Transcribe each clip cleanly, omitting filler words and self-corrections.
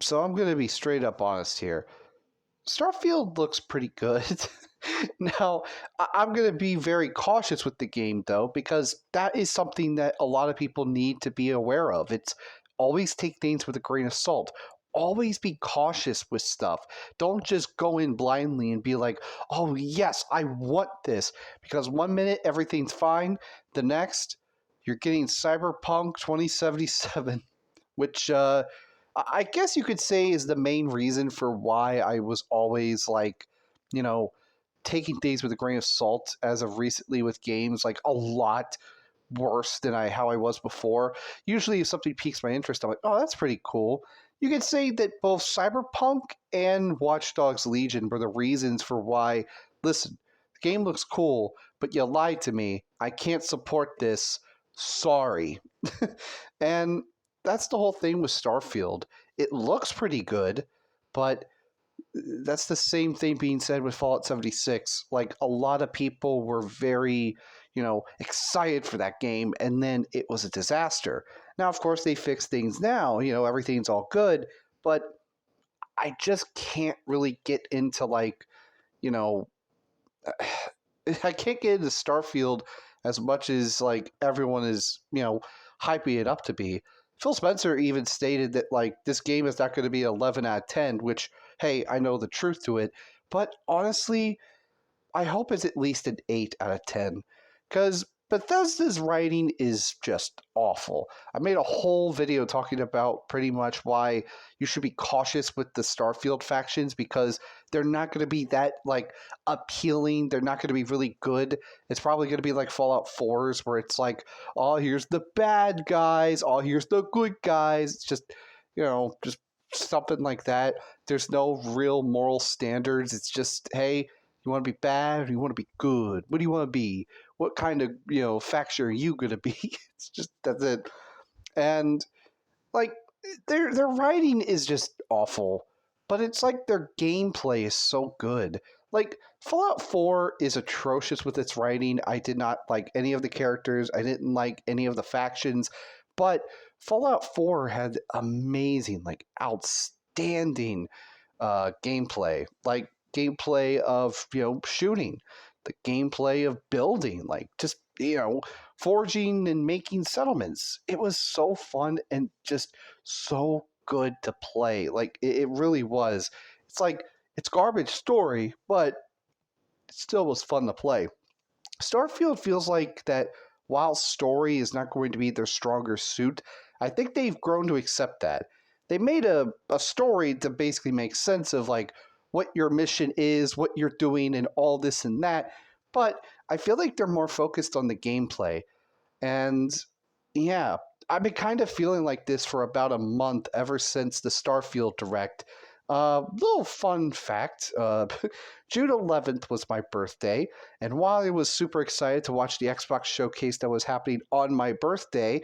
So I'm going to be straight up honest here. Starfield looks pretty good. Now, I'm going to be very cautious with the game, though, because that is something that a lot of people need to be aware of. It's always take things with a grain of salt. Always be cautious with stuff. Don't just go in blindly and be like, oh, yes, I want this. Because one minute everything's fine, the next, you're getting Cyberpunk 2077, which I guess you could say is the main reason for why I was always like, you know, taking things with a grain of salt as of recently with games, like a lot worse than how I was before. Usually if something piques my interest, I'm like, oh, that's pretty cool. You could say that both Cyberpunk and Watch Dogs Legion were the reasons for why, listen, the game looks cool, but you lied to me. I can't support this. Sorry. And that's the whole thing with Starfield. It looks pretty good, but that's the same thing being said with Fallout 76. Like, a lot of people were very, excited for that game, and then it was a disaster. Now, of course, they fix things now. Everything's all good, but I just can't really get into, you know, I can't get into Starfield as much as, everyone is, hyping it up to be. Phil Spencer even stated that, this game is not going to be 11 out of 10, which, hey, I know the truth to it. But honestly, I hope it's at least an 8 out of 10. Because Bethesda's writing is just awful. I made a whole video talking about pretty much why you should be cautious with the Starfield factions, because they're not going to be that, appealing. They're not going to be really good. It's probably going to be like Fallout 4's, where it's like, oh, here's the bad guys. Oh, here's the good guys. It's just, just something like that. There's no real moral standards. It's just, hey, you want to be bad or you want to be good? What do you want to be? What kind of, faction are you going to be? It's just, that's it. And, their writing is just awful, but it's like their gameplay is so good. Like, Fallout 4 is atrocious with its writing. I did not like any of the characters. I didn't like any of the factions. But Fallout 4 had amazing, outstanding gameplay. Like, gameplay of, shooting, the gameplay of building, just, forging and making settlements. It was so fun and just so good to play. It really was. It's it's garbage story, but it still was fun to play. Starfield feels like that while story is not going to be their stronger suit, I think they've grown to accept that. They made a story to basically make sense of what your mission is, what you're doing, and all this and that. But I feel like they're more focused on the gameplay. And yeah, I've been kind of feeling like this for about a month ever since the Starfield Direct. Little fun fact, June 11th was my birthday, and while I was super excited to watch the Xbox showcase that was happening on my birthday,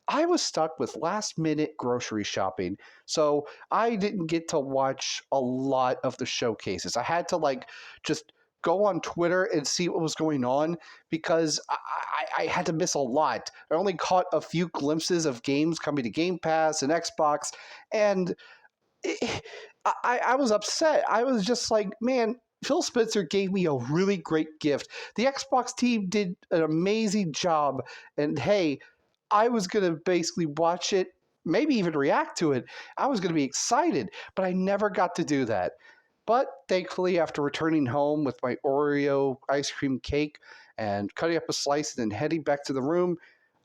I was stuck with last-minute grocery shopping, so I didn't get to watch a lot of the showcases. I had to, just go on Twitter and see what was going on, because I had to miss a lot. I only caught a few glimpses of games coming to Game Pass and Xbox, and I was upset. I was just like, man, Phil Spencer gave me a really great gift. The Xbox team did an amazing job, and hey, I was going to basically watch it, maybe even react to it. I was going to be excited, but I never got to do that. But thankfully, after returning home with my Oreo ice cream cake and cutting up a slice and then heading back to the room,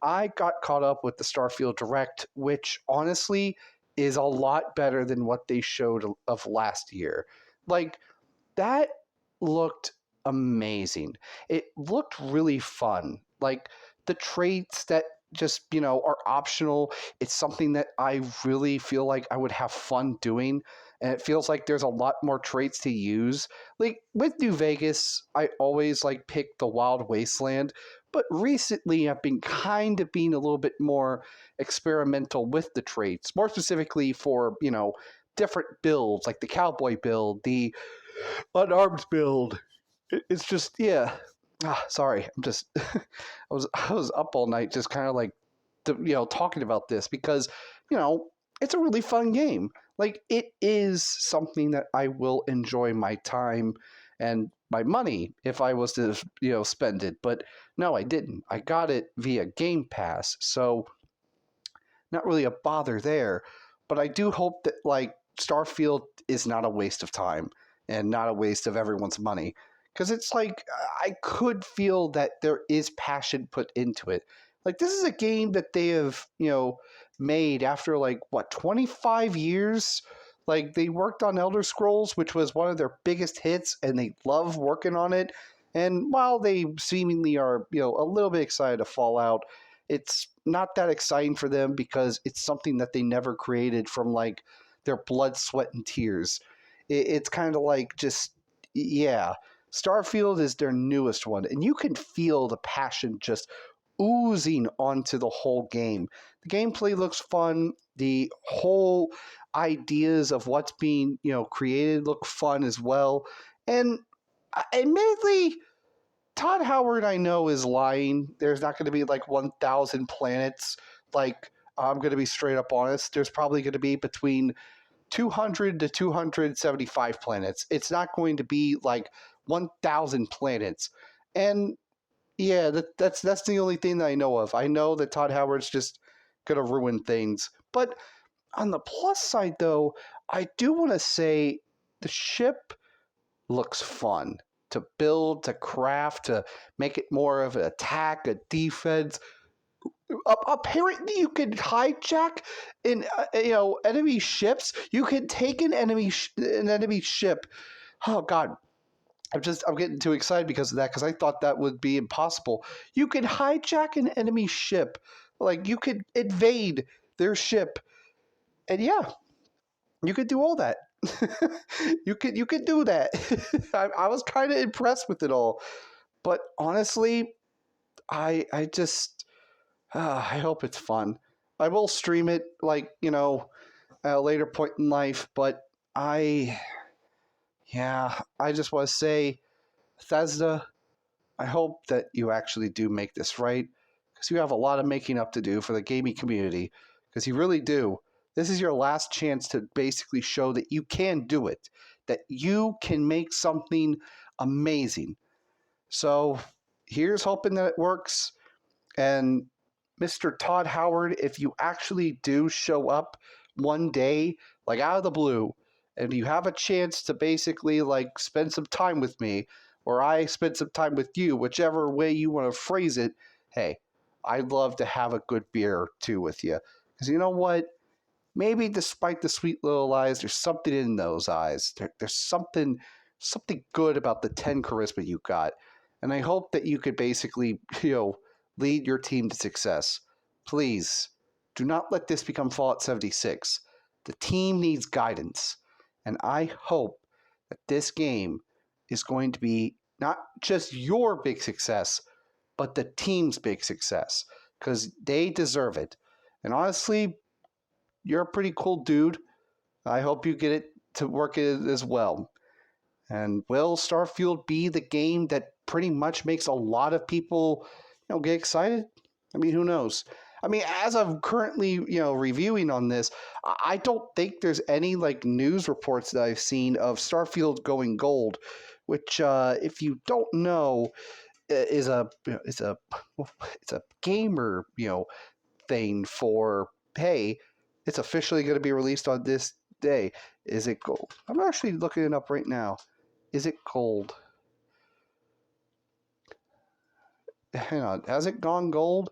I got caught up with the Starfield Direct, which honestly is a lot better than what they showed of last year. That looked amazing. It looked really fun. The traits that just, are optional. It's something that I really feel like I would have fun doing. And it feels like there's a lot more traits to use. With New Vegas, I always pick the Wild Wasteland. But recently I've been kind of being a little bit more experimental with the traits. More specifically for, different builds, like the cowboy build, the unarmed build. It's just, yeah. Sorry, I'm just I was up all night just kind of talking about this because it's a really fun game. Like, it is something that I will enjoy my time and my money if I was to, spend it. But no, I didn't. I got it via Game Pass. So not really a bother there. But I do hope that like Starfield is not a waste of time and not a waste of everyone's money. Because it's like I could feel that there is passion put into it. Like this is a game that they have, made after like what 25 years. Like they worked on Elder Scrolls, which was one of their biggest hits, and they love working on it. And while they seemingly are, a little bit excited to fall out, it's not that exciting for them because it's something that they never created from like their blood, sweat, and tears. It's kind of like just, yeah. Starfield is their newest one, and you can feel the passion just oozing onto the whole game. The gameplay looks fun. The whole ideas of what's being, created look fun as well. And admittedly, Todd Howard, I know, is lying. There's not going to be like 1,000 planets. Like, I'm going to be straight up honest. There's probably going to be between 200 to 275 planets. It's not going to be like 1,000 planets. And yeah, that's the only thing that I know of. I know that Todd Howard's just going to ruin things. But on the plus side, though, I do want to say the ship looks fun to build, to craft, to make it more of an attack, a defense. Apparently, you can hijack enemy ships. You can take an enemy ship. Oh God, I'm getting too excited because of that because I thought that would be impossible. You can hijack an enemy ship, like you could invade their ship, and yeah, you could do all that. You could do that. I was kind of impressed with it all, but honestly, I just I hope it's fun. I will stream it like at a later point in life, but I I just want to say Bethesda, I hope that you actually do make this right because you have a lot of making up to do for the gaming community because you really do. This is your last chance to basically show that you can do it, that you can make something amazing. So here's hoping that it works. And Mr. Todd Howard, if you actually do show up one day, like out of the blue, and you have a chance to basically like spend some time with me, or I spend some time with you, whichever way you want to phrase it, hey, I'd love to have a good beer too with you. Because you know what? Maybe despite the sweet little eyes, there's something in those eyes. There's something good about the 10 charisma you got. And I hope that you could basically, lead your team to success. Please, do not let this become Fallout 76. The team needs guidance. And I hope that this game is going to be not just your big success, but the team's big success. Because they deserve it. And honestly, you're a pretty cool dude. I hope you get it to work it as well. And will Starfield be the game that pretty much makes a lot of people, get excited? I mean, who knows? I mean, as I'm currently, reviewing on this, I don't think there's any like news reports that I've seen of Starfield going gold, which, if you don't know, is it's a gamer, thing for hey, it's officially going to be released on this day. Is it gold? I'm actually looking it up right now. Is it gold? Hang on. Has it gone gold?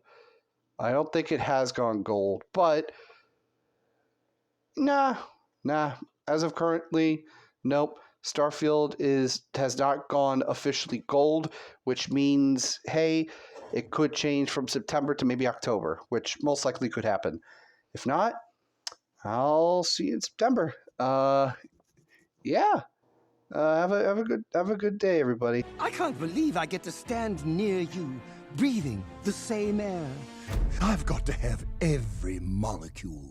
I don't think it has gone gold, but nah. As of currently, nope. Starfield has not gone officially gold, which means hey, it could change from September to maybe October, which most likely could happen. If not, I'll see you in September. Yeah. Have a good day, everybody. I can't believe I get to stand near you, breathing the same air. I've got to have every molecule.